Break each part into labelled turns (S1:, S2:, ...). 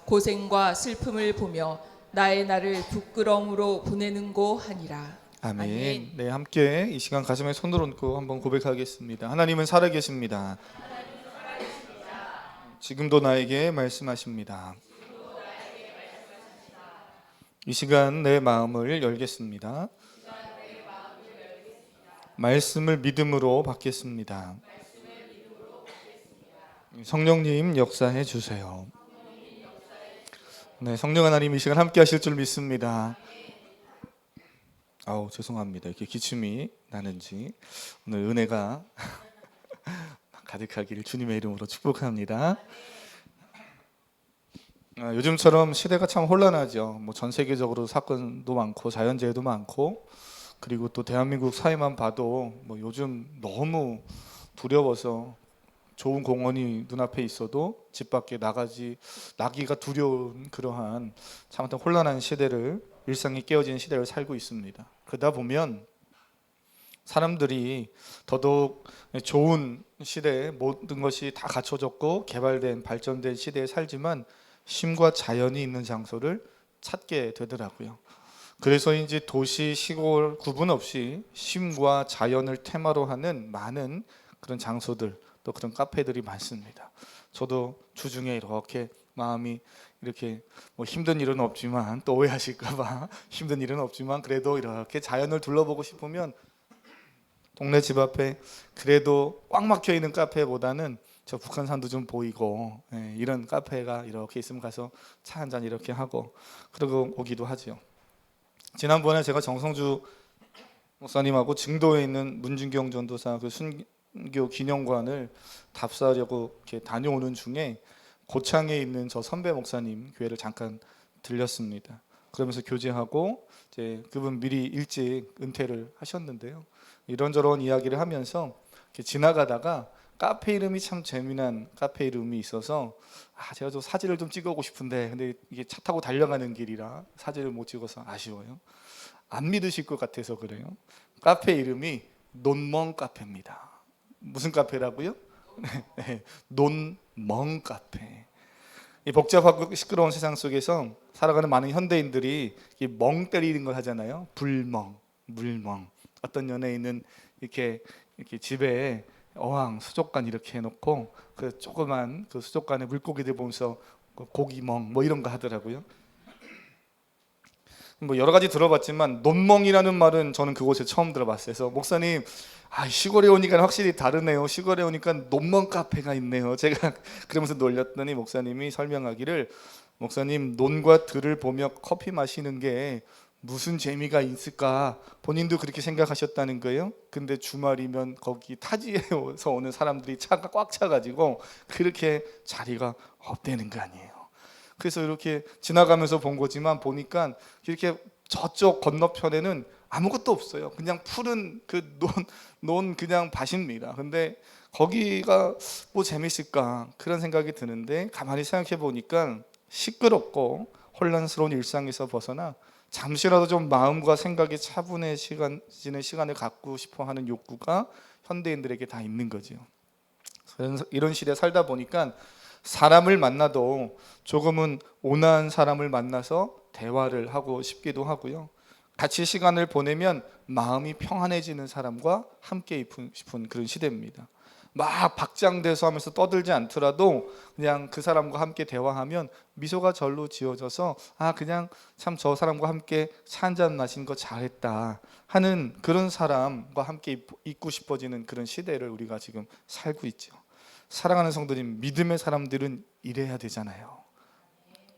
S1: 고생과 슬픔을 보며 나의 날을 부끄러움으로 보내는고 하니라.
S2: 아멘.
S1: 아멘.
S2: 네, 함께 이 시간 가슴에 손을 얹고 한번 고백하겠습니다. 하나님은 살아계십니다. 지금도 나에게 말씀하십니다. 이 시간 내 마음을 열겠습니다. 말씀을 믿음으로 받겠습니다. 성령님 역사해 주세요. 네, 성령 하나님 이 시간 함께 하실 줄 믿습니다. 아우 죄송합니다. 이렇게 기침이 나는지 오늘 은혜가 가득하기를 주님의 이름으로 축복합니다. 요즘처럼 시대가 참 혼란하죠. 뭐 전 세계적으로 사건도 많고 자연재해도 많고 그리고 또 대한민국 사회만 봐도 뭐 요즘 너무 두려워서 좋은 공원이 눈앞에 있어도 집 밖에 나기가 두려운 그러한 참 혼란한 시대를 일상이 깨어진 시대를 살고 있습니다. 그러다 보면 사람들이 더더욱 좋은 시대에 모든 것이 다 갖춰졌고 개발된 발전된 시대에 살지만 쉼과 자연이 있는 장소를 찾게 되더라고요. 그래서인지 도시, 시골 구분 없이 쉼과 자연을 테마로 하는 많은 그런 장소들 또 그런 카페들이 많습니다. 저도 주중에 이렇게 마음이 이렇게 뭐 힘든 일은 없지만 또 오해하실까봐 힘든 일은 없지만 그래도 이렇게 자연을 둘러보고 싶으면 동네 집 앞에 그래도 꽉 막혀 있는 카페보다는 저 북한산도 좀 보이고 이런 카페가 이렇게 있으면 가서 차 한잔 이렇게 하고 그러고 오기도 하죠. 지난번에 제가 정성주 목사님하고 증도에 있는 문준경 전도사 그 순교 기념관을 답사하려고 이렇게 다녀오는 중에 고창에 있는 저 선배 목사님 교회를 잠깐 들렸습니다. 그러면서 교제하고 이제 그분 미리 일찍 은퇴를 하셨는데요. 이런저런 이야기를 하면서 이렇게 지나가다가 카페 이름이 참 재미난 카페 이름이 있어서 제가 좀 사진을 좀 찍어오고 싶은데 근데 이게 차 타고 달려가는 길이라 사진을 못 찍어서 아쉬워요. 안 믿으실 것 같아서 그래요. 카페 이름이 논멍 카페입니다. 무슨 카페라고요? 네, 논멍 카페. 이 복잡하고 시끄러운 세상 속에서 살아가는 많은 현대인들이 멍 때리는 걸 하잖아요. 불멍, 물멍. 어떤 연예인은 이렇게 집에 어항, 수족관 이렇게 해놓고 그 조그만 그 수족관에 물고기들 보면서 고기멍 뭐 이런 거 하더라고요. 뭐 여러 가지 들어봤지만 논멍이라는 말은 저는 그곳에 처음 들어봤어요. 그래서 목사님, 시골에 오니까 확실히 다르네요. 시골에 오니까 논멍 카페가 있네요. 제가 그러면서 놀렸더니 목사님이 설명하기를 목사님 논과 들을 보며 커피 마시는 게 무슨 재미가 있을까 본인도 그렇게 생각하셨다는 거예요. 근데 주말이면 거기 타지에서 오는 사람들이 차가 꽉 차가지고 그렇게 자리가 없다는 거 아니에요. 그래서 이렇게 지나가면서 본 거지만 보니까 이렇게 저쪽 건너편에는 아무것도 없어요. 그냥 푸른 그 논 그냥 밭입니다. 근데 거기가 뭐 재밌을까 그런 생각이 드는데 가만히 생각해 보니까 시끄럽고 혼란스러운 일상에서 벗어나 잠시라도 좀 마음과 생각이 차분해지는 시간을 갖고 싶어하는 욕구가 현대인들에게 다 있는 거죠. 이런 시대에 살다 보니까 사람을 만나도 조금은 온화한 사람을 만나서 대화를 하고 싶기도 하고요. 같이 시간을 보내면 마음이 평안해지는 사람과 함께 있고 싶은 그런 시대입니다. 막 박장대소 하면서 떠들지 않더라도 그냥 그 사람과 함께 대화하면 미소가 절로 지어져서 그냥 참 저 사람과 함께 차 한잔 마신 거 잘했다 하는 그런 사람과 함께 있고 싶어지는 그런 시대를 우리가 지금 살고 있죠. 사랑하는 성도님, 믿음의 사람들은 이래야 되잖아요.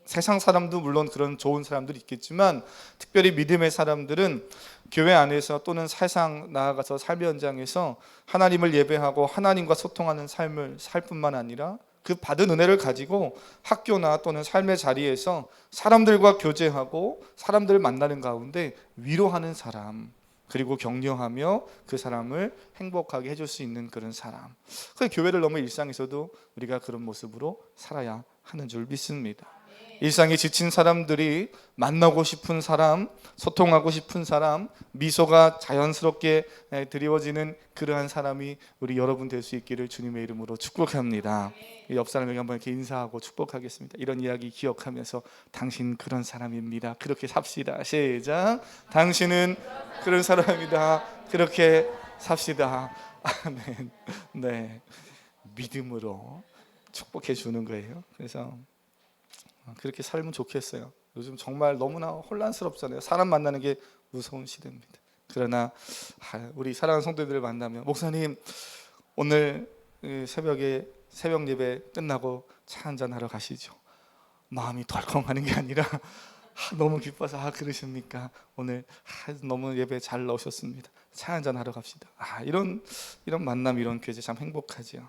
S2: 세상 사람도 물론 그런 좋은 사람들이 있겠지만 특별히 믿음의 사람들은 교회 안에서 또는 세상 나아가서 삶의 현장에서 하나님을 예배하고 하나님과 소통하는 삶을 살 뿐만 아니라 그 받은 은혜를 가지고 학교나 또는 삶의 자리에서 사람들과 교제하고 사람들을 만나는 가운데 위로하는 사람, 그리고 격려하며 그 사람을 행복하게 해줄 수 있는 그런 사람. 그 교회를 너무 일상에서도 우리가 그런 모습으로 살아야 하는 줄 믿습니다. 일상에 지친 사람들이 만나고 싶은 사람, 소통하고 싶은 사람, 미소가 자연스럽게 드리워지는 그러한 사람이 우리 여러분 될 수 있기를 주님의 이름으로 축복합니다. 옆 사람에게 한번 이렇게 인사하고 축복하겠습니다. 이런 이야기 기억하면서 당신 그런 사람입니다. 그렇게 삽시다. 시작. 당신은 그런 사람이다. 그렇게 삽시다. 아멘. 네, 믿음으로 축복해 주는 거예요. 그래서 그렇게 살면 좋겠어요. 요즘 정말 너무나 혼란스럽잖아요. 사람 만나는 게 무서운 시대입니다. 그러나 우리 사랑하는 성도들을 만나면 목사님 오늘 새벽에 새벽 예배 끝나고 차 한잔 하러 가시죠. 마음이 덜컹하는 게 아니라 너무 기뻐서 그러십니까? 오늘 너무 예배 잘 나오셨습니다. 차 한잔 하러 갑시다. 이런 만남, 이런 교제 참 행복하지요.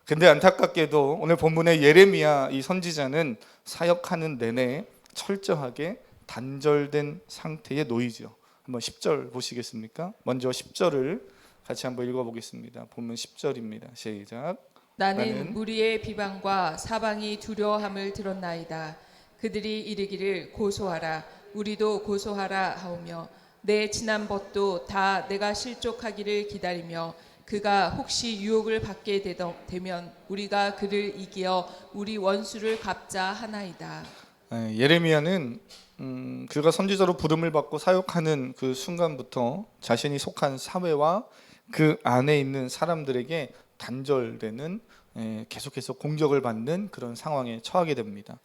S2: 근데 안타깝게도 오늘 본문의 예레미야 이 선지자는 사역하는 내내 철저하게 단절된 상태에 놓이죠. 한번 10절 보시겠습니까? 먼저 10절을 같이 한번 읽어보겠습니다. 본문 10절입니다. 시작.
S1: 나는 무리의 비방과 사방이 두려워함을 들었나이다. 그들이 이르기를 고소하라, 우리도 고소하라 하오며 내 지난 벗도 다 내가 실족하기를 기다리며 그가 혹시 유혹을 받게 되면 우리가 그를 이기어 우리 원수를 갚자 하나이다.
S2: 예레미야는 그가 선지자로 부름을 받고 사역하는 그 순간부터 자신이 속한 사회와 그 안에 있는 사람들에게 단절되는, 계속해서 공격을 받는 그런 상황에 처하게 됩니다.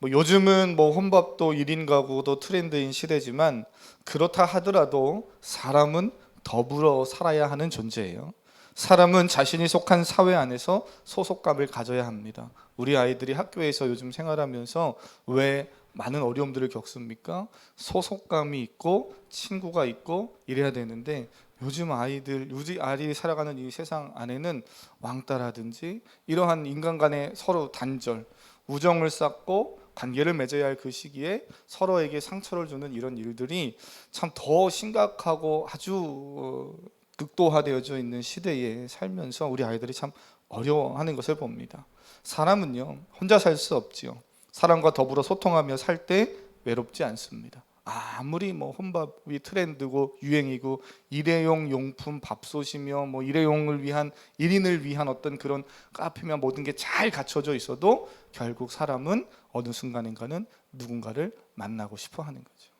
S2: 요즘은 혼밥도 1인 가구도 트렌드인 시대지만 그렇다 하더라도 사람은 더불어 살아야 하는 존재예요. 사람은 자신이 속한 사회 안에서 소속감을 가져야 합니다. 우리 아이들이 학교에서 요즘 생활하면서 왜 많은 어려움들을 겪습니까? 소속감이 있고 친구가 있고 이래야 되는데 요즘 아이들이 살아가는 이 세상 안에는 왕따라든지 이러한 인간 간의 서로 단절, 우정을 쌓고 관계를 맺어야 할 그 시기에 서로에게 상처를 주는 이런 일들이 참 더 심각하고 아주 극도화되어져 있는 시대에 살면서 우리 아이들이 참 어려워하는 것을 봅니다. 사람은요 혼자 살 수 없지요. 사람과 더불어 소통하며 살 때 외롭지 않습니다. 아무리 혼밥이 트렌드고 유행이고 일회용 용품 밥솥이며 일회용을 위한 1인을 위한 어떤 그런 카페며 모든 게 잘 갖춰져 있어도 결국 사람은 어느 순간인가는 누군가를 만나고 싶어 하는 거죠.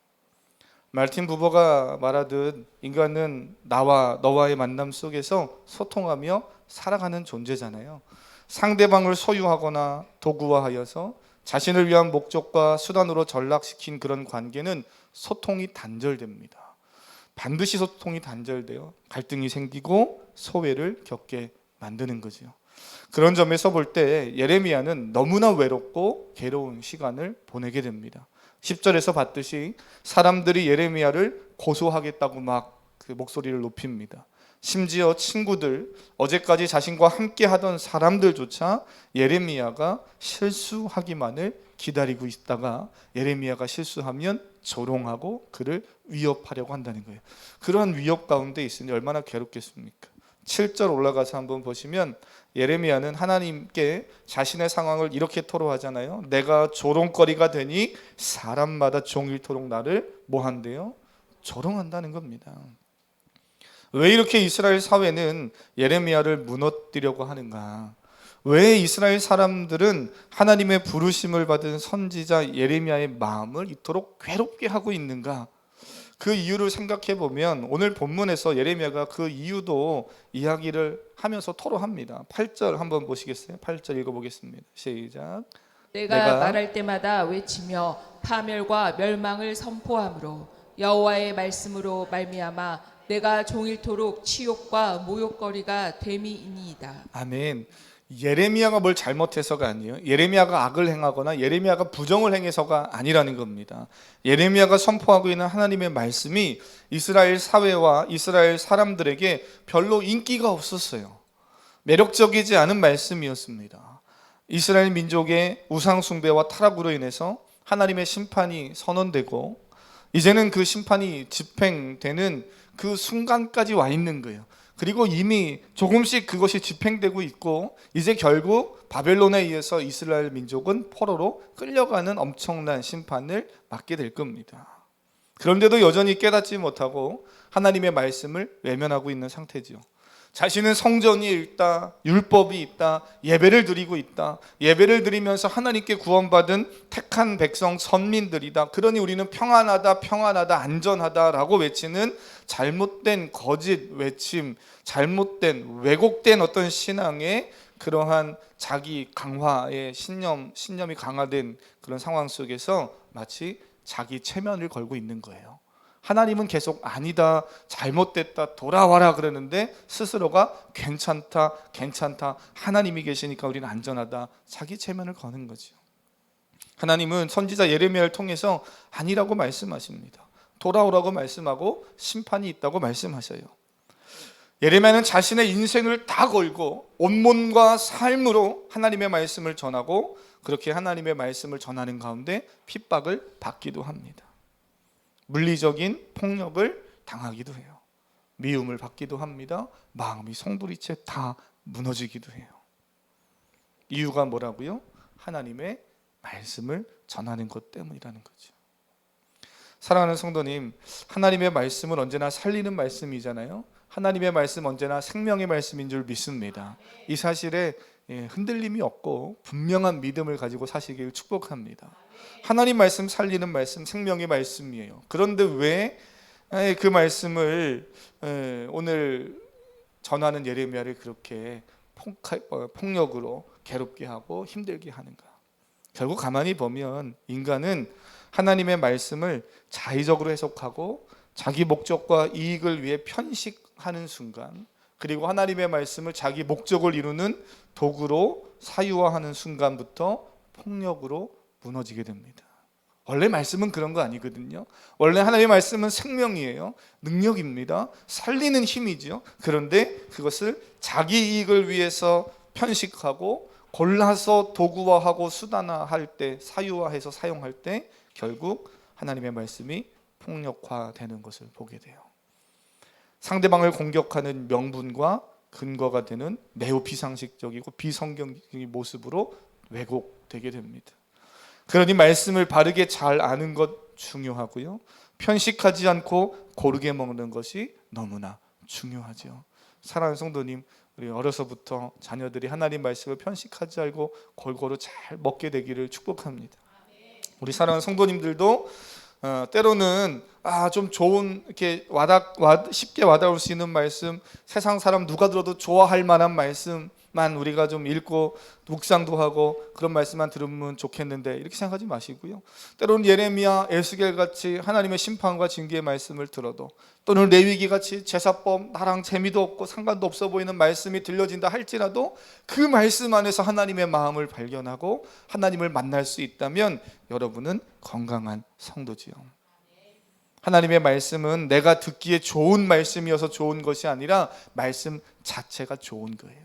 S2: 말틴 부버가 말하듯 인간은 나와 너와의 만남 속에서 소통하며 살아가는 존재잖아요. 상대방을 소유하거나 도구화하여서 자신을 위한 목적과 수단으로 전락시킨 그런 관계는 소통이 단절됩니다. 반드시 소통이 단절되어 갈등이 생기고 소외를 겪게 만드는 거죠. 그런 점에서 볼 때 예레미야는 너무나 외롭고 괴로운 시간을 보내게 됩니다. 10절에서 봤듯이 사람들이 예레미야를 고소하겠다고 막 그 목소리를 높입니다. 심지어 친구들, 어제까지 자신과 함께 하던 사람들조차 예레미야가 실수하기만을 기다리고 있다가 예레미야가 실수하면 조롱하고 그를 위협하려고 한다는 거예요. 그러한 위협 가운데 있으니 얼마나 괴롭겠습니까? 7절 올라가서 한번 보시면 예레미야는 하나님께 자신의 상황을 이렇게 토로하잖아요. 내가 조롱거리가 되니 사람마다 종일토록 나를 한대요? 조롱한다는 겁니다. 왜 이렇게 이스라엘 사회는 예레미야를 무너뜨리려고 하는가? 왜 이스라엘 사람들은 하나님의 부르심을 받은 선지자 예레미야의 마음을 이토록 괴롭게 하고 있는가? 그 이유를 생각해 보면 오늘 본문에서 예레미야가 그 이유도 이야기를 하면서 토로합니다. 8절 한번 보시겠어요? 8절 읽어보겠습니다. 시작.
S1: 내가 말할 때마다 외치며 파멸과 멸망을 선포함으로 여호와의 말씀으로 말미암아 내가 종일토록 치욕과 모욕거리가 됨이니이다.
S2: 아멘. 예레미야가 뭘 잘못해서가 아니에요. 예레미야가 악을 행하거나 예레미야가 부정을 행해서가 아니라는 겁니다. 예레미야가 선포하고 있는 하나님의 말씀이 이스라엘 사회와 이스라엘 사람들에게 별로 인기가 없었어요. 매력적이지 않은 말씀이었습니다. 이스라엘 민족의 우상 숭배와 타락으로 인해서 하나님의 심판이 선언되고 이제는 그 심판이 집행되는 그 순간까지 와 있는 거예요. 그리고 이미 조금씩 그것이 집행되고 있고 이제 결국 바벨론에 의해서 이스라엘 민족은 포로로 끌려가는 엄청난 심판을 맞게 될 겁니다. 그런데도 여전히 깨닫지 못하고 하나님의 말씀을 외면하고 있는 상태지요. 자신은 성전이 있다, 율법이 있다, 예배를 드리고 있다, 예배를 드리면서 하나님께 구원받은 택한 백성 선민들이다. 그러니 우리는 평안하다, 평안하다, 안전하다라고 외치는 잘못된 거짓 외침, 잘못된 왜곡된 어떤 신앙의 그러한 자기 강화의 신념이 강화된 그런 상황 속에서 마치 자기 체면을 걸고 있는 거예요. 하나님은 계속 아니다, 잘못됐다, 돌아와라 그러는데 스스로가 괜찮다, 괜찮다, 하나님이 계시니까 우리는 안전하다, 자기 체면을 거는 거죠. 하나님은 선지자 예레미야를 통해서 아니라고 말씀하십니다. 돌아오라고 말씀하고 심판이 있다고 말씀하셔요. 예레미야는 자신의 인생을 다 걸고 온몸과 삶으로 하나님의 말씀을 전하고 그렇게 하나님의 말씀을 전하는 가운데 핍박을 받기도 합니다. 물리적인 폭력을 당하기도 해요. 미움을 받기도 합니다. 마음이 송두리째 다 무너지기도 해요. 이유가 뭐라고요? 하나님의 말씀을 전하는 것 때문이라는 거죠. 사랑하는 성도님, 하나님의 말씀은 언제나 살리는 말씀이잖아요. 하나님의 말씀 언제나 생명의 말씀인 줄 믿습니다. 이 사실에 흔들림이 없고 분명한 믿음을 가지고 사시길 축복합니다. 하나님 말씀 살리는 말씀, 생명의 말씀이에요. 그런데 왜 그 말씀을 오늘 전하는 예레미야를 그렇게 폭력으로 괴롭게 하고 힘들게 하는가? 결국 가만히 보면 인간은 하나님의 말씀을 자의적으로 해석하고 자기 목적과 이익을 위해 편식하는 순간, 그리고 하나님의 말씀을 자기 목적을 이루는 도구로 사유화하는 순간부터 폭력으로 무너지게 됩니다. 원래 말씀은 그런 거 아니거든요. 원래 하나님의 말씀은 생명이에요. 능력입니다. 살리는 힘이죠. 그런데 그것을 자기 이익을 위해서 편식하고 골라서 도구화하고 수단화할 때, 사유화해서 사용할 때 결국 하나님의 말씀이 폭력화되는 것을 보게 돼요. 상대방을 공격하는 명분과 근거가 되는 매우 비상식적이고 비성경적인 모습으로 왜곡되게 됩니다. 그러니 말씀을 바르게 잘 아는 것 중요하고요. 편식하지 않고 고르게 먹는 것이 너무나 중요하죠. 사랑하는 성도님, 우리 어려서부터 자녀들이 하나님 말씀을 편식하지 않고 골고루 잘 먹게 되기를 축복합니다. 우리 사랑하는 성도님들도 때로는 좀 좋은 이렇게 쉽게 와닿을 수 있는 말씀, 세상 사람 누가 들어도 좋아할 만한 말씀만 우리가 좀 읽고 묵상도 하고 그런 말씀만 들으면 좋겠는데 이렇게 생각하지 마시고요. 때로는 예레미야, 에스겔 같이 하나님의 심판과 징계의 말씀을 들어도, 또는 레위기 같이 제사법 나랑 재미도 없고 상관도 없어 보이는 말씀이 들려진다 할지라도 그 말씀 안에서 하나님의 마음을 발견하고 하나님을 만날 수 있다면 여러분은 건강한 성도지요. 하나님의 말씀은 내가 듣기에 좋은 말씀이어서 좋은 것이 아니라 말씀 자체가 좋은 거예요.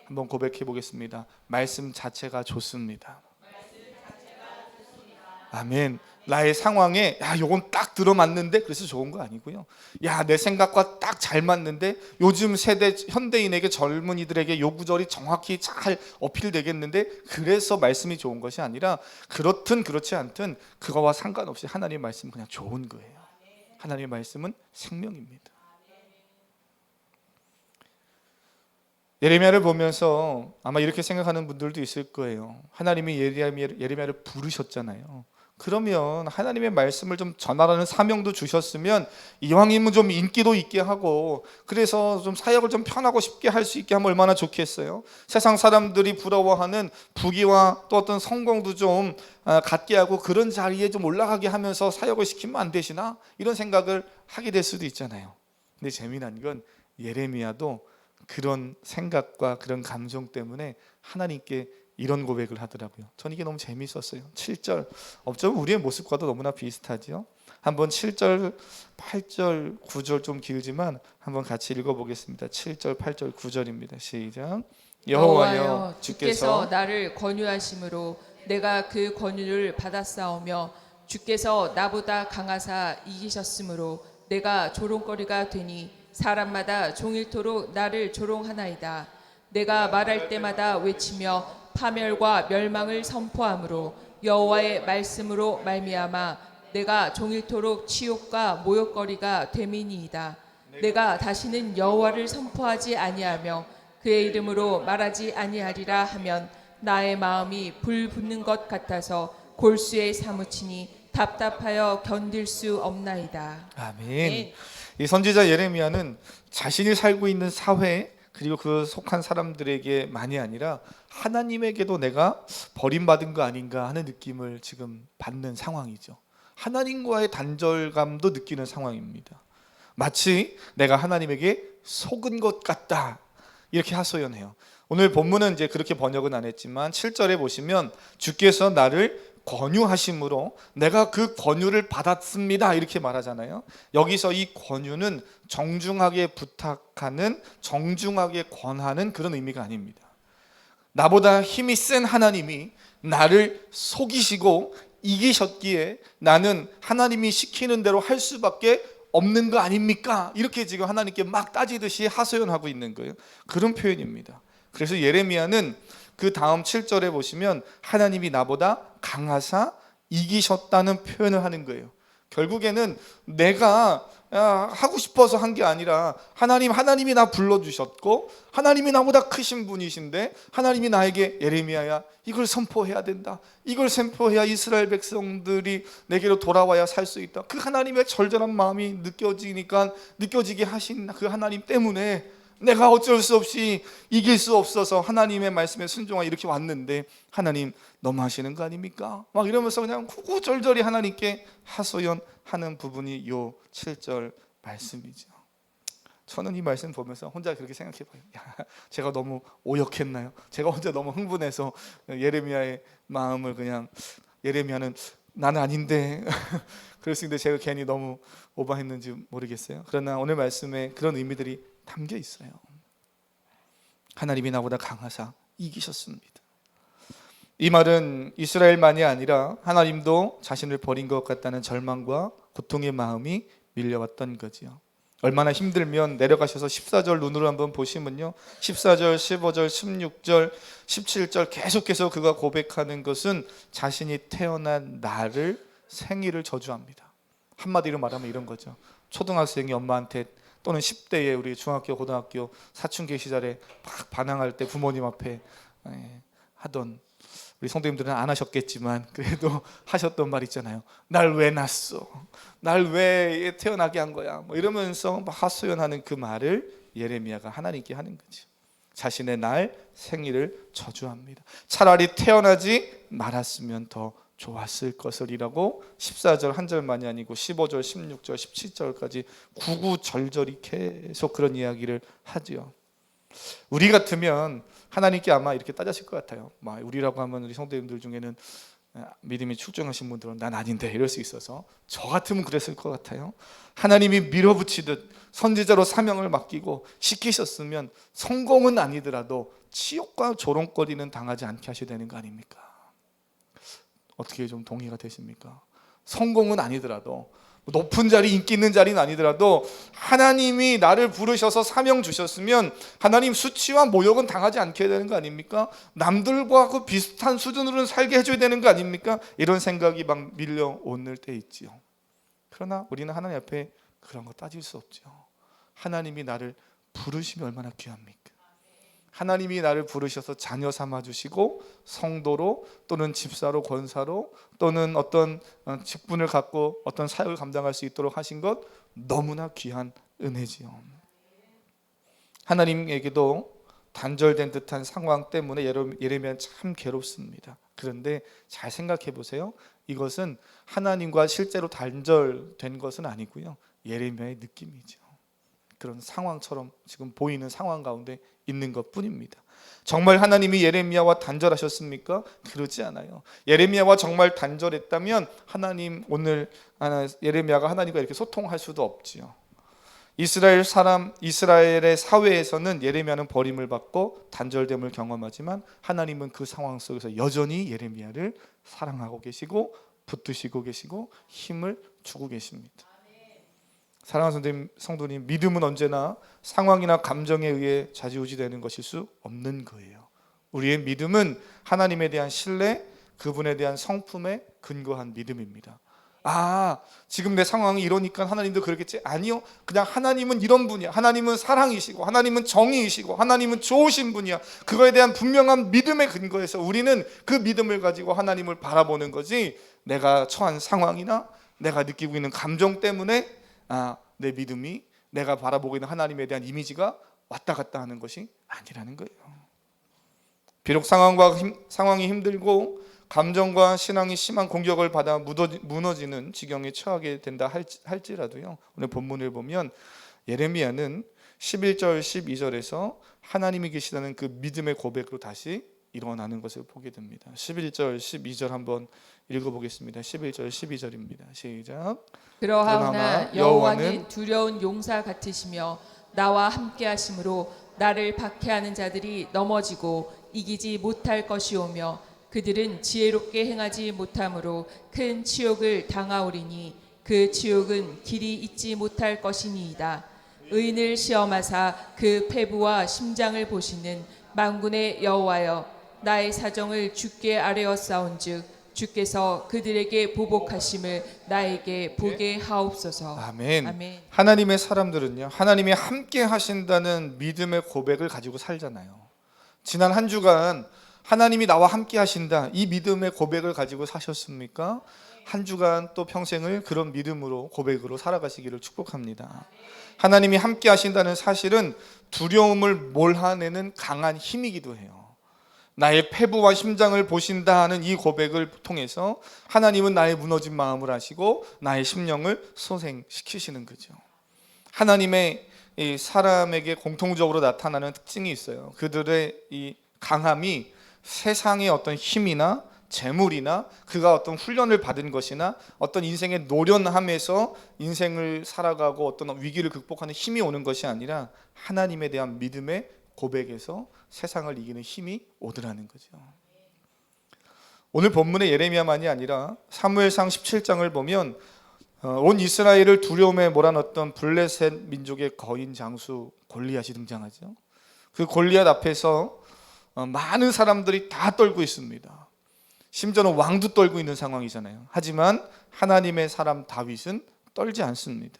S2: 한번 고백해 보겠습니다. 말씀 자체가 좋습니다. 아멘. 나의 상황에 요건 딱 들어맞는데 그래서 좋은 거 아니고요. 내 생각과 딱 잘 맞는데 요즘 세대 현대인에게, 젊은이들에게 요 구절이 정확히 잘 어필되겠는데 그래서 말씀이 좋은 것이 아니라 그렇든 그렇지 않든 그거와 상관없이 하나님의 말씀은 그냥 좋은 거예요. 하나님의 말씀은 생명입니다. 예레미야를 보면서 아마 이렇게 생각하는 분들도 있을 거예요. 하나님이 예레미야를 부르셨잖아요. 그러면 하나님의 말씀을 좀 전하라는 사명도 주셨으면 이왕이면 좀 인기도 있게 하고 그래서 좀 사역을 좀 편하고 쉽게 할 수 있게 하면 얼마나 좋겠어요. 세상 사람들이 부러워하는 부귀와 또 어떤 성공도 좀 갖게 하고 그런 자리에 좀 올라가게 하면서 사역을 시키면 안 되시나? 이런 생각을 하게 될 수도 있잖아요. 근데 재미난 건 예레미야도 그런 생각과 그런 감정 때문에 하나님께 이런 고백을 하더라고요. 전 이게 너무 재밌었어요. 7절, 어쩌면 우리의 모습과도 너무나 비슷하죠. 한번 7절, 8절, 9절 좀 길지만 한번 같이 읽어보겠습니다. 7절, 8절, 9절입니다. 시작.
S1: 여호와여, 주께서 나를 권유하심으로 내가 그 권유를 받았사오며 주께서 나보다 강하사 이기셨으므로 내가 조롱거리가 되니 사람마다 종일토록 나를 조롱하나이다. 내가 말할 때마다 외치며 파멸과 멸망을 선포함으로 여호와의 말씀으로 말미암아 내가 종일토록 치욕과 모욕거리가 됨이니이다. 내가 다시는 여호와를 선포하지 아니하며 그의 이름으로 말하지 아니하리라 하면 나의 마음이 불 붙는 것 같아서 골수에 사무치니 답답하여 견딜 수 없나이다.
S2: 아멘. 이 선지자 예레미야는 자신이 살고 있는 사회 그리고 그 속한 사람들에게만이 아니라 하나님에게도 내가 버림받은 거 아닌가 하는 느낌을 지금 받는 상황이죠. 하나님과의 단절감도 느끼는 상황입니다. 마치 내가 하나님에게 속은 것 같다 이렇게 하소연해요. 오늘 본문은 이제 그렇게 번역은 안 했지만 7절에 보시면 주께서 나를 권유하심으로 내가 그 권유를 받았습니다 이렇게 말하잖아요. 여기서 이 권유는 정중하게 부탁하는, 정중하게 권하는 그런 의미가 아닙니다. 나보다 힘이 센 하나님이 나를 속이시고 이기셨기에 나는 하나님이 시키는 대로 할 수밖에 없는 거 아닙니까? 이렇게 지금 하나님께 막 따지듯이 하소연하고 있는 거예요. 그런 표현입니다. 그래서 예레미야는 그 다음 7절에 보시면 하나님이 나보다 강하사 이기셨다는 표현을 하는 거예요. 결국에는 내가 하고 싶어서 한 게 아니라 하나님이 나 불러주셨고 하나님이 나보다 크신 분이신데 하나님이 나에게 예레미야야 이걸 선포해야 된다. 이걸 선포해야 이스라엘 백성들이 내게로 돌아와야 살 수 있다. 그 하나님의 절절한 마음이 느껴지게 하신 그 하나님 때문에 내가 어쩔 수 없이 이길 수 없어서 하나님의 말씀에 순종하여 이렇게 왔는데 하나님 너무 하시는 거 아닙니까? 막 이러면서 그냥 구구절절히 하나님께 하소연하는 부분이 요 7절 말씀이죠. 저는 이 말씀 보면서 혼자 그렇게 생각해봐요. 제가 너무 오역했나요? 제가 혼자 너무 흥분해서 예레미야의 마음을 그냥 예레미야는 나는 아닌데 그럴 수 있는데 제가 괜히 너무 오버했는지 모르겠어요. 그러나 오늘 말씀에 그런 의미들이 담겨 있어요. 하나님이 나보다 강하사 이기셨습니다. 이 말은 이스라엘만이 아니라 하나님도 자신을 버린 것 같다는 절망과 고통의 마음이 밀려왔던 거지요. 얼마나 힘들면 내려가셔서 14절 눈으로 한번 보시면요 14절, 15절, 16절, 17절 계속해서 그가 고백하는 것은 자신이 태어난 날을 생일을 저주합니다. 한마디로 말하면 이런 거죠. 초등학생이 엄마한테 또는 10대에 우리 중학교, 고등학교 사춘기 시절에 막 반항할 때 부모님 앞에 하던 우리 성도님들은 안 하셨겠지만 그래도 하셨던 말 있잖아요. 날 왜 낳았어? 날 왜 태어나게 한 거야? 뭐 이러면서 하소연하는 그 말을 예레미야가 하나님께 하는 거죠. 자신의 날 생일을 저주합니다. 차라리 태어나지 말았으면 더 좋았을 것을이라고 14절 한 절만이 아니고 15절, 16절, 17절까지 구구절절히 계속 그런 이야기를 하죠. 우리 같으면 하나님께 아마 이렇게 따졌을 것 같아요. 우리라고 하면 우리 성도님들 중에는 믿음이 출중하신 분들은 난 아닌데 이럴 수 있어서 저 같으면 그랬을 것 같아요. 하나님이 밀어붙이듯 선지자로 사명을 맡기고 시키셨으면 성공은 아니더라도 치욕과 조롱거리는 당하지 않게 하셔야 되는 거 아닙니까? 어떻게 좀 동의가 되십니까? 성공은 아니더라도 높은 자리, 인기 있는 자리는 아니더라도 하나님이 나를 부르셔서 사명 주셨으면 하나님 수치와 모욕은 당하지 않게 되는 거 아닙니까? 남들과 그 비슷한 수준으로는 살게 해줘야 되는 거 아닙니까? 이런 생각이 막 밀려오는 때 있지요. 그러나 우리는 하나님 앞에 그런 거 따질 수 없죠. 하나님이 나를 부르시면 얼마나 귀합니까? 하나님이 나를 부르셔서 자녀 삼아주시고 성도로 또는 집사로 권사로 또는 어떤 직분을 갖고 어떤 사역을 감당할 수 있도록 하신 것 너무나 귀한 은혜지요. 하나님에게도 단절된 듯한 상황 때문에 예레미야는 참 괴롭습니다. 그런데 잘 생각해 보세요. 이것은 하나님과 실제로 단절된 것은 아니고요. 예레미야의 느낌이죠. 그런 상황처럼 지금 보이는 상황 가운데 있는 것뿐입니다. 정말 하나님이 예레미야와 단절하셨습니까? 그러지 않아요. 예레미야와 정말 단절했다면 하나님 오늘 예레미야가 하나님과 이렇게 소통할 수도 없지요. 이스라엘의 사회에서는 예레미야는 버림을 받고 단절됨을 경험하지만 하나님은 그 상황 속에서 여전히 예레미야를 사랑하고 계시고 붙드시고 계시고 힘을 주고 계십니다. 사랑하는 성도님, 믿음은 언제나 상황이나 감정에 의해 좌지우지되는 것일 수 없는 거예요. 우리의 믿음은 하나님에 대한 신뢰, 그분에 대한 성품에 근거한 믿음입니다. 지금 내 상황이 이러니까 하나님도 그러겠지? 아니요. 그냥 하나님은 이런 분이야. 하나님은 사랑이시고 하나님은 정의이시고 하나님은 좋으신 분이야. 그거에 대한 분명한 믿음에 근거해서 우리는 그 믿음을 가지고 하나님을 바라보는 거지, 내가 처한 상황이나 내가 느끼고 있는 감정 때문에 내 믿음이, 내가 바라보고 있는 하나님에 대한 이미지가 왔다 갔다 하는 것이 아니라는 거예요. 비록 상황이 힘들고 감정과 신앙이 심한 공격을 받아 무너지는 지경에 처하게 된다 할지라도요, 오늘 본문을 보면 예레미야는 11절 12절에서 하나님이 계시다는 그 믿음의 고백으로 다시 일어나는 것을 보게 됩니다. 11절 12절 한번 읽어보겠습니다. 11절 12절입니다. 시작.
S1: 그러하오나 여호와는 두려운 용사 같으시며 나와 함께 하심으로 나를 박해하는 자들이 넘어지고 이기지 못할 것이오며 그들은 지혜롭게 행하지 못함으로 큰 치욕을 당하오리니 그 치욕은 길이 잊지 못할 것이니이다. 의인을 시험하사 그 패부와 심장을 보시는 만군의 여호와여, 나의 사정을 주께 아뢰었사온즉 주께서 그들에게 보복하심을 나에게 보게 하옵소서.
S2: 아멘.
S1: 아멘.
S2: 하나님의 사람들은요, 하나님이 함께 하신다는 믿음의 고백을 가지고 살잖아요. 지난 한 주간 하나님이 나와 함께 하신다, 이 믿음의 고백을 가지고 사셨습니까? 한 주간 또 평생을 그런 믿음으로, 고백으로 살아가시기를 축복합니다. 하나님이 함께 하신다는 사실은 두려움을 몰아내는 강한 힘이기도 해요. 나의 패부와 심장을 보신다 하는 이 고백을 통해서 하나님은 나의 무너진 마음을 아시고 나의 심령을 소생시키시는 거죠. 하나님의 이 사람에게 공통적으로 나타나는 특징이 있어요. 그들의 이 강함이 세상의 어떤 힘이나 재물이나 그가 어떤 훈련을 받은 것이나 어떤 인생의 노련함에서 인생을 살아가고 어떤 위기를 극복하는 힘이 오는 것이 아니라 하나님에 대한 믿음의 고백에서 세상을 이기는 힘이 오더라는 거죠. 오늘 본문의 예레미야만이 아니라 사무엘상 17장을 보면 온 이스라엘을 두려움에 몰아넣었던 블레셋 민족의 거인 장수 골리앗이 등장하죠. 그 골리앗 앞에서 많은 사람들이 다 떨고 있습니다. 심지어는 왕도 떨고 있는 상황이잖아요. 하지만 하나님의 사람 다윗은 떨지 않습니다.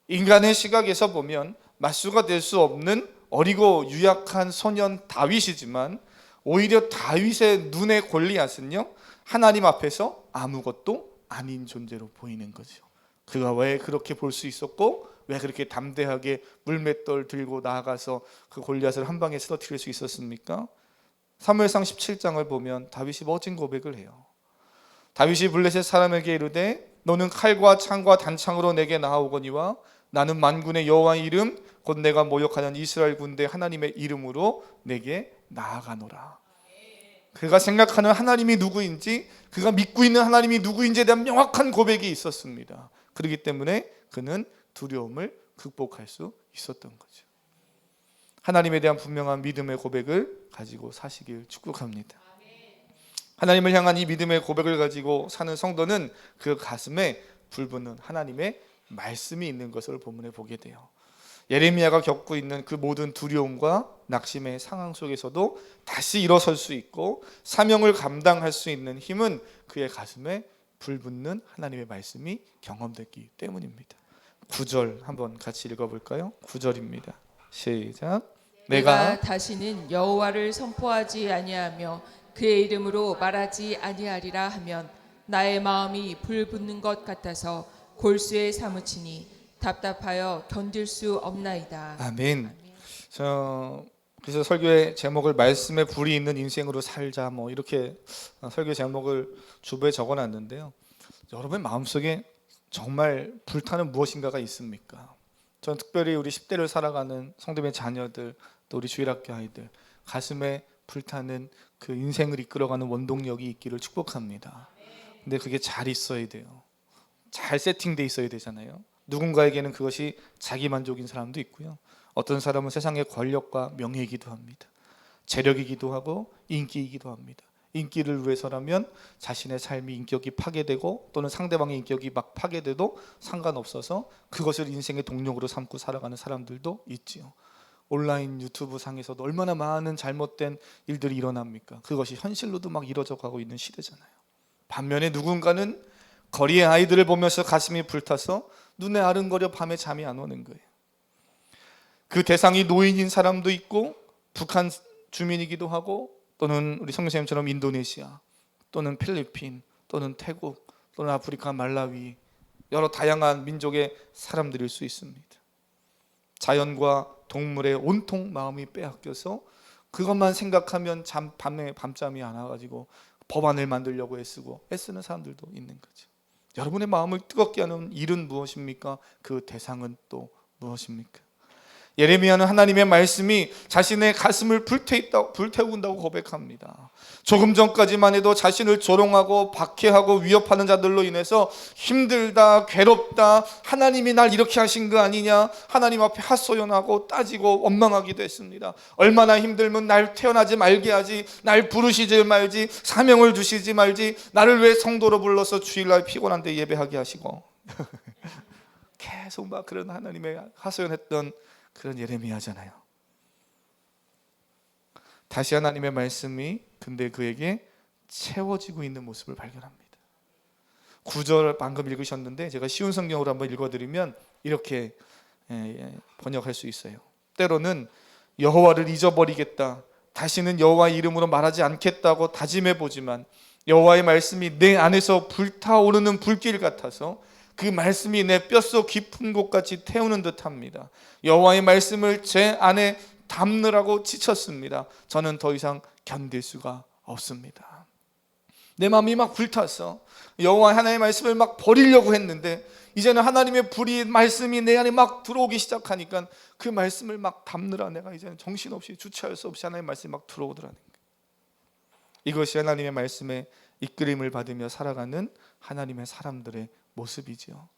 S2: 인간의 시각에서 보면 맞수가 될 수 없는 어리고 유약한 소년 다윗이지만 오히려 다윗의 눈에 골리앗은요, 하나님 앞에서 아무것도 아닌 존재로 보이는 거죠. 그가 왜 그렇게 볼 수 있었고 왜 그렇게 담대하게 물맷돌 들고 나아가서 그 골리앗을 한 방에 쓰러뜨릴 수 있었습니까? 사무엘상 17장을 보면 다윗이 멋진 고백을 해요. 다윗이 블레셋 사람에게 이르되 너는 칼과 창과 단창으로 내게 나아오거니와 나는 만군의 여호와의 이름 곧 내가 모욕하는 이스라엘 군대 하나님의 이름으로 내게 나아가노라. 그가 생각하는 하나님이 누구인지, 그가 믿고 있는 하나님이 누구인지에 대한 명확한 고백이 있었습니다. 그렇기 때문에 그는 두려움을 극복할 수 있었던 거죠. 하나님에 대한 분명한 믿음의 고백을 가지고 사시길 축복합니다. 하나님을 향한 이 믿음의 고백을 가지고 사는 성도는 그 가슴에 불붙는 하나님의 말씀이 있는 것을 본문에 보게 돼요. 예레미야가 겪고 있는 그 모든 두려움과 낙심의 상황 속에서도 다시 일어설 수 있고 사명을 감당할 수 있는 힘은 그의 가슴에 불붙는 하나님의 말씀이 경험됐기 때문입니다. 9절 한번 같이 읽어볼까요? 9절입니다. 시작.
S1: 내가 다시는 여호와를 선포하지 아니하며 그의 이름으로 말하지 아니하리라 하면 나의 마음이 불붙는 것 같아서 골수에 사무치니 답답하여 견딜 수 없나이다.
S2: 아멘. 그래서 설교의 제목을 말씀에 불이 있는 인생으로 살자 이렇게 설교 제목을 주부에 적어놨는데요. 여러분 마음속에 정말 불타는 무엇인가가 있습니까? 전 특별히 우리 10대를 살아가는 성도님의 자녀들, 또 우리 주일학교 아이들 가슴에 불타는 그 인생을 이끌어가는 원동력이 있기를 축복합니다. 근데 그게 잘 있어야 돼요. 잘 세팅돼 있어야 되잖아요. 누군가에게는 그것이 자기 만족인 사람도 있고요. 어떤 사람은 세상의 권력과 명예이기도 합니다. 재력이기도 하고 인기이기도 합니다. 인기를 위해서라면 자신의 삶이 인격이 파괴되고 또는 상대방의 인격이 막 파괴돼도 상관없어서 그것을 인생의 동력으로 삼고 살아가는 사람들도 있지요. 온라인 유튜브 상에서도 얼마나 많은 잘못된 일들이 일어납니까? 그것이 현실로도 막 이루어져 가고 있는 시대잖아요. 반면에 누군가는 거리의 아이들을 보면서 가슴이 불타서 눈에 아른거려 밤에 잠이 안 오는 거예요. 그 대상이 노인인 사람도 있고 북한 주민이기도 하고 또는 우리 성교사님처럼 인도네시아 또는 필리핀 또는 태국 또는 아프리카 말라위 여러 다양한 민족의 사람들일 수 있습니다. 자연과 동물의 온통 마음이 빼앗겨서 그것만 생각하면 밤에 밤잠이 안 와가지고 법안을 만들려고 애쓰는 사람들도 있는 거죠. 여러분의 마음을 뜨겁게 하는 일은 무엇입니까? 그 대상은 또 무엇입니까? 예레미야는 하나님의 말씀이 자신의 가슴을 불태운다고 고백합니다. 조금 전까지만 해도 자신을 조롱하고 박해하고 위협하는 자들로 인해서 힘들다, 괴롭다, 하나님이 날 이렇게 하신 거 아니냐, 하나님 앞에 핫소연하고 따지고 원망하기도 했습니다. 얼마나 힘들면 날 태어나지 말게 하지, 날 부르시지 말지, 사명을 주시지 말지, 나를 왜 성도로 불러서 주일날 피곤한데 예배하게 하시고 계속 막 그런 하나님의 하소연했던 그런 예레미야잖아요. 다시 하나님의 말씀이 근데 그에게 채워지고 있는 모습을 발견합니다. 9절 방금 읽으셨는데 제가 쉬운 성경으로 한번 읽어드리면 이렇게 번역할 수 있어요. 때로는 여호와를 잊어버리겠다, 다시는 여호와의 이름으로 말하지 않겠다고 다짐해보지만 여호와의 말씀이 내 안에서 불타오르는 불길 같아서 그 말씀이 내 뼛속 깊은 곳까지 태우는 듯합니다. 여호와의 말씀을 제 안에 담느라고 지쳤습니다. 저는 더 이상 견딜 수가 없습니다. 내 마음이 막 불탔어. 여호와 하나님의 말씀을 막 버리려고 했는데 이제는 하나님의 불이 말씀이 내 안에 막 들어오기 시작하니까 그 말씀을 막 담느라 내가 이제는 정신없이 주체할 수 없이 하나님의 말씀이 막 들어오더라는 거예요. 이것이 하나님의 말씀에 이끌림을 받으며 살아가는 하나님의 사람들의 모습이지요.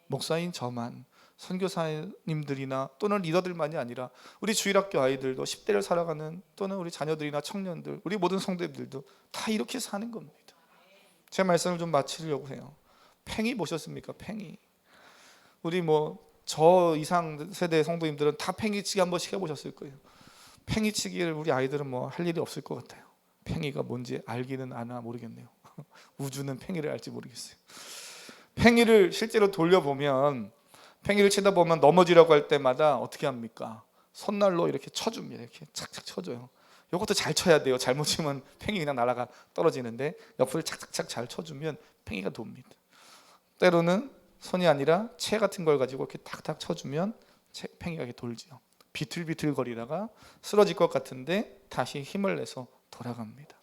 S2: 목사인 저만, 선교사님들이나 또는 리더들만이 아니라 우리 주일학교 아이들도 10대를 살아가는 또는 우리 자녀들이나 청년들, 우리 모든 성도들도 다 이렇게 사는 겁니다. 제 말씀을 좀 마치려고 해요. 팽이 보셨습니까? 팽이. 우리 저 이상 세대 성도님들은 다 팽이치기 한 번씩 해보셨을 거예요. 팽이치기를 우리 아이들은 할 일이 없을 것 같아요. 팽이가 뭔지 알기는 아나 모르겠네요. 우주는 팽이를 알지 모르겠어요. 팽이를 실제로 돌려보면, 팽이를 치다 보면 넘어지려고 할 때마다 어떻게 합니까? 손날로 이렇게 쳐줍니다. 이렇게 착착 쳐줘요. 이것도 잘 쳐야 돼요. 잘못 치면 팽이 그냥 날아가 떨어지는데 옆을 착착착 잘 쳐주면 팽이가 돕니다. 때로는 손이 아니라 채 같은 걸 가지고 이렇게 탁탁 쳐주면 팽이가 이렇게 돌지요. 비틀비틀 거리다가 쓰러질 것 같은데 다시 힘을 내서 돌아갑니다.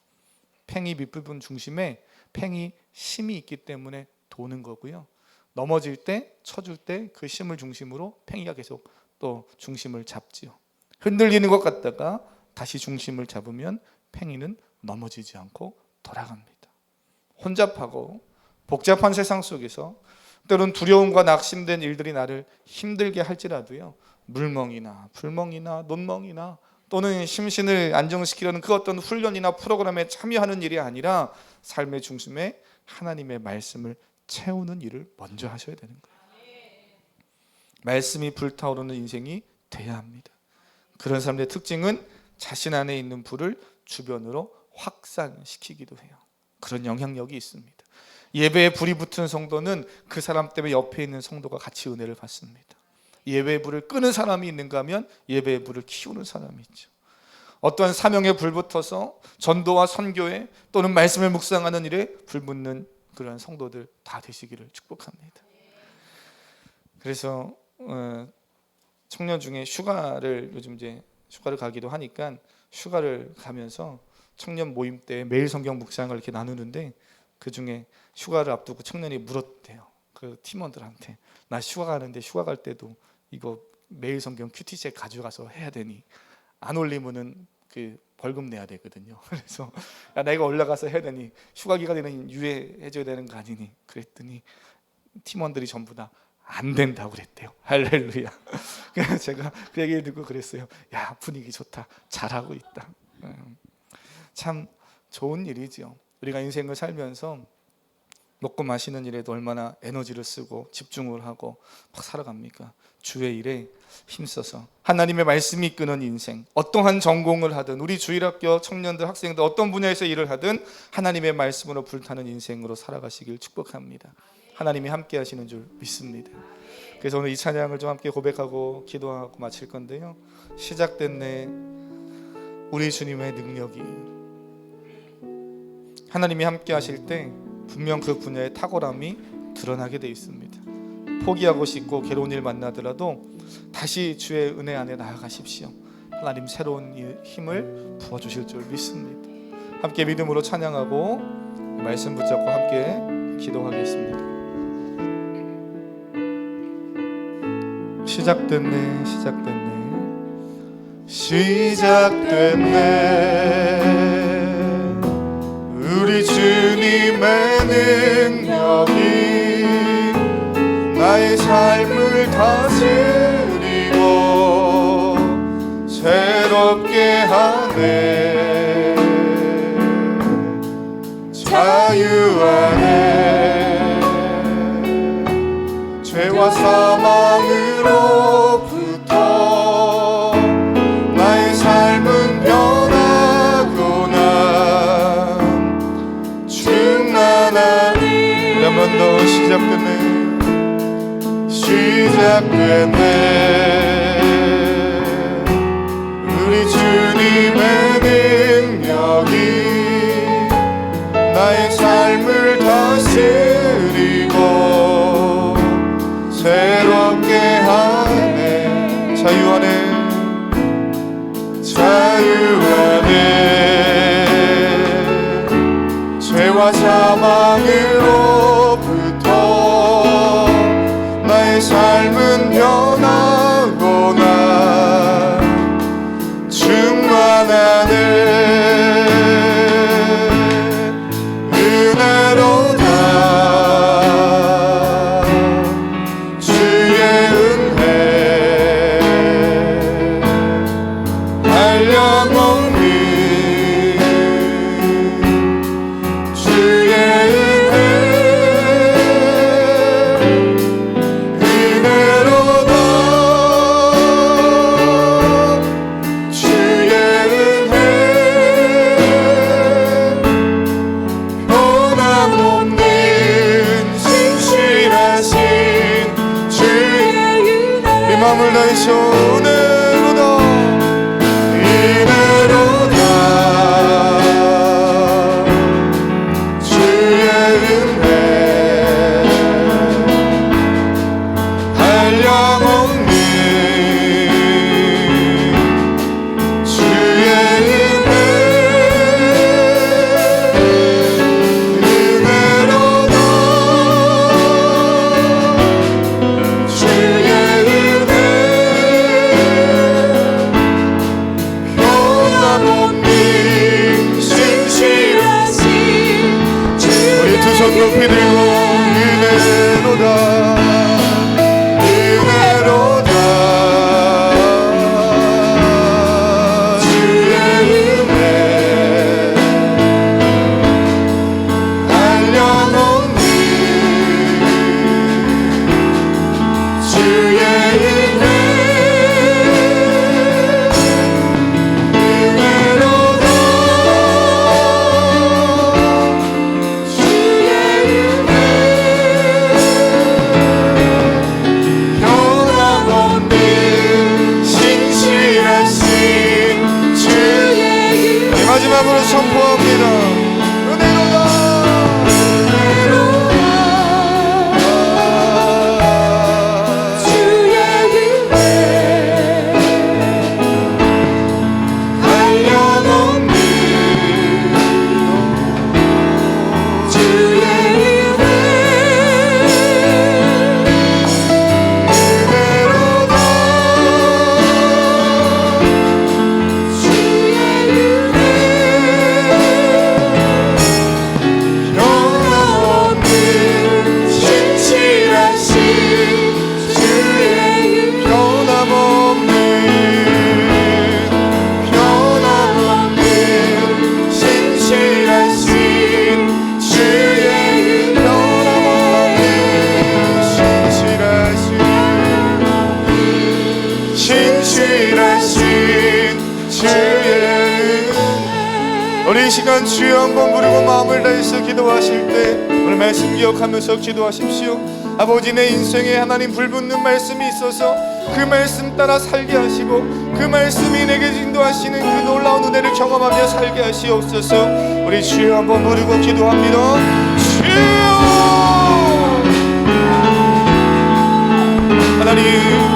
S2: 팽이 밑부분 중심에 팽이 심이 있기 때문에 도는 거고요. 넘어질 때, 쳐줄 때 그 심을 중심으로 팽이가 계속 또 중심을 잡지요. 흔들리는 것 같다가 다시 중심을 잡으면 팽이는 넘어지지 않고 돌아갑니다. 혼잡하고 복잡한 세상 속에서 때론 두려움과 낙심된 일들이 나를 힘들게 할지라도요, 물멍이나 불멍이나 논멍이나 또는 심신을 안정시키려는 그 어떤 훈련이나 프로그램에 참여하는 일이 아니라 삶의 중심에 하나님의 말씀을 채우는 일을 먼저 하셔야 되는 거예요. 말씀이 불타오르는 인생이 돼야 합니다. 그런 사람들의 특징은 자신 안에 있는 불을 주변으로 확산시키기도 해요. 그런 영향력이 있습니다. 예배에 불이 붙은 성도는 그 사람 때문에 옆에 있는 성도가 같이 은혜를 받습니다. 예배의 불을 끄는 사람이 있는가 하면 예배의 불을 키우는 사람이 있죠. 어떠한 사명에 불 붙어서 전도와 선교에 또는 말씀을 묵상하는 일에 불 붙는 그런 성도들 다 되시기를 축복합니다. 그래서 청년 중에 요즘 이제 휴가를 가기도 하니까 휴가를 가면서 청년 모임 때 매일 성경 묵상을 이렇게 나누는데 그 중에 휴가를 앞두고 청년이 물었대요. 그 팀원들한테 나 휴가 가는데 휴가 갈 때도 이거 매일 성경 큐티책 가져가서 해야 되니 안 올리면은 그 벌금 내야 되거든요. 그래서 야 내가 올라가서 해야 되니 휴가 기간에는 유예해줘야 되는 거 아니니 그랬더니 팀원들이 전부 다 안 된다고 그랬대요. 할렐루야. 그래서 제가 그 얘기를 듣고 그랬어요. 야 분위기 좋다. 잘하고 있다. 참 좋은 일이지요. 우리가 인생을 살면서 먹고 마시는 일에도 얼마나 에너지를 쓰고 집중을 하고 막 살아갑니까? 주의 일에 힘써서 하나님의 말씀이 이끄는 인생, 어떠한 전공을 하든 우리 주일학교 청년들 학생들 어떤 분야에서 일을 하든 하나님의 말씀으로 불타는 인생으로 살아가시길 축복합니다. 하나님이 함께 하시는 줄 믿습니다. 그래서 오늘 이 찬양을 좀 함께 고백하고 기도하고 마칠 건데요. 시작됐네 우리 주님의 능력이. 하나님이 함께 하실 때 분명 그 분야의 탁월함이 드러나게 돼 있습니다. 포기하고 싶고 괴로운 일 만나더라도 다시 주의 은혜 안에 나아가십시오. 하나님 새로운 힘을 부어주실 줄 믿습니다. 함께 믿음으로 찬양하고 말씀 붙잡고 함께 기도하겠습니다. 시작됐네 우리 주님의 능력이 나의 삶을 다스리고 새롭게 하네. 자유 안에 죄와 사망으로부터 나의 삶은 변하구나. 충만하니 한 번 더 시작됐네 우리 주님의 능력이 나의 삶을 다스리고 새롭게 하네. 자유 안에 죄와 사망으로부터 나의 삶은 변하구나. 충만하네 은혜로다 주의 은혜 한량없는 주의 마음을 다해서 은혜로다 주의 은혜 한량없는 주의 은혜 은혜로다 주의 은혜 우리 이 시간 주여 한번 부르고 마음을 다해서 기도하실 때 오늘 말씀 기억하면서 기도하십시오. 아버지, 내 인생에 하나님 불붙는 말씀이 있어서 그 말씀 따라 살게 하시고 그 말씀이 내게 인도하시는 그 놀라운 은혜를 경험하며 살게 하시옵소서. 우리 주여 한번 부르고 기도합니다. 주여 하나님,